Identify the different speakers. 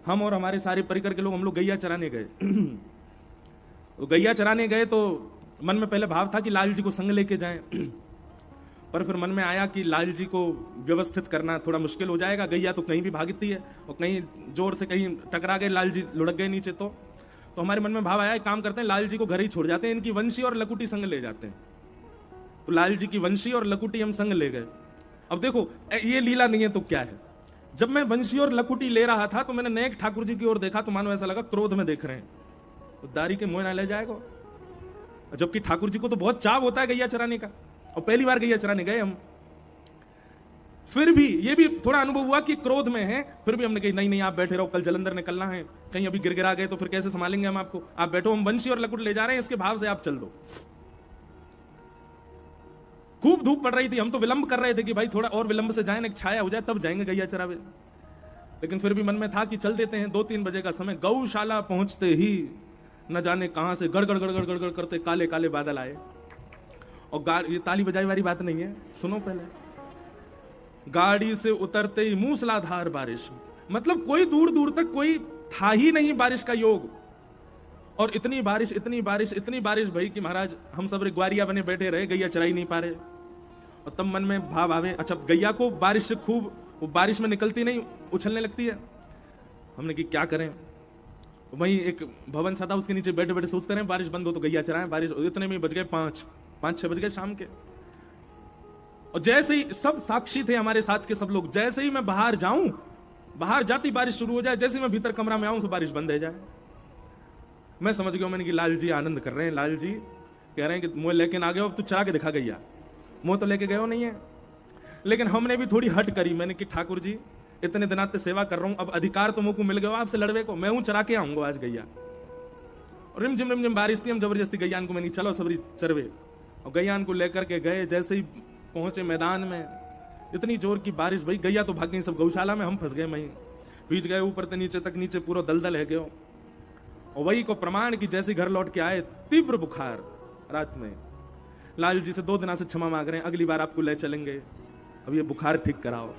Speaker 1: हम और हमारे सारे परिकर के लोग, हम लोग गैया चराने गए। तो गैया चराने गए तो मन में पहले भाव था कि लाल जी को संग लेके जाएं, पर फिर मन में आया कि लाल जी को व्यवस्थित करना थोड़ा मुश्किल हो जाएगा। गैया तो कहीं भी भागती है और कहीं जोर से कहीं टकरा गए, लाल जी लुढ़क गए नीचे। तो हमारे मन में भाव आया, एक काम करते हैं, लाल जी को घर ही छोड़ जाते हैं, इनकी वंशी और लकुटी संग ले जाते हैं। तो लाल जी की वंशी और लकुटी हम संग ले गए। अब देखो ये लीला नहीं है तो क्या है, जब मैं वंशी और लकुटी ले रहा था तो मैंने नेक ठाकुर जी की ओर देखा तो मानो ऐसा लगा क्रोध में देख रहे हैं, तो दारी के मुंह ना ले जाएगा। जबकि ठाकुर जी को तो बहुत चाव होता है गैया चराने का, और पहली बार गैया चराने गए हम। फिर भी ये भी थोड़ा अनुभव हुआ कि क्रोध में है, फिर भी हमने कही नहीं नहीं आप बैठे रहो, कल जलंधर निकलना है, कहीं अभी गिरगिरा गए तो फिर कैसे संभालेंगे हम आपको, आप बैठो, हम वंशी और लकुट ले जा रहे हैं, इसके भाव से आप चल दो। खूब धूप पड़ रही थी, हम तो विलंब कर रहे थे कि भाई थोड़ा और विलंब से जाए, एक छाया हो जाए तब जाएंगे गैया चरावे। लेकिन फिर भी मन में था कि चल देते हैं। 2-3 बजे का समय, गौशाला पहुंचते ही न जाने कहां से गड़गड़ गड़गड़ गड़गड़ करते काले काले बादल आए। और ये ताली बजाई वाली बात नहीं है, सुनो पहले। गाड़ी से उतरते ही मूसलाधार बारिश, मतलब कोई दूर दूर तक कोई था ही नहीं बारिश का योग। और इतनी बारिश इतनी बारिश इतनी बारिश भाई कि महाराज हम सब ग्वारिया बने बैठे रहे, गैया चराई नहीं पा रहे। और तब मन में भाव आवे, अच्छा गैया को बारिश से खूब, वो बारिश में निकलती नहीं, उछलने लगती है। हमने कि क्या करें, वहीं एक भवन सा था, उसके नीचे बैठे बैठे सोचते रहे बारिश बंद हो तो गैया चराएं। बारिश इतने में बज गए 5-6 बज गए शाम के। और जैसे ही सब साक्षी थे हमारे साथ के सब लोग, जैसे ही मैं बाहर जाऊं, बाहर जाती बारिश शुरू हो जाए, जैसे ही मैं भीतर कमरा में आऊं तो बारिश बंद हो जाए। मैं समझ गया, मैंने कि लाल जी आनंद कर रहे हैं, लाल जी कह रहे हैं कि मुंह लेके ना गए, अब तू चरा के दिखा गैया। मुंह तो लेके गए नहीं है। लेकिन हमने भी थोड़ी हट करी, मैंने कि ठाकुर जी इतने दिनात से सेवा कर रहा हूं, अब अधिकार तो मुझको मिल गया आपसे लड़वे को, मैं हूं चरा के आऊंगा आज गैया। रिमझिम बारिश थी, हम जबरदस्ती गैयान को, मैंने चलो सबरी चरवे, और गैयान को लेकर के गए। जैसे ही पहुंचे मैदान में, इतनी जोर की बारिश, भाई गैया तो भाग गई सब गौशाला में, हम फंस गए, वहीं भीज गए ऊपर से नीचे तक, नीचे पूरा दलदल है गयो। और वही को प्रमाण कि जैसे घर लौट के आए, तीव्र बुखार रात में। लाल जी से 2 दिन से क्षमा मांग रहे हैं, अगली बार आपको ले चलेंगे, अब ये बुखार ठीक कराओ।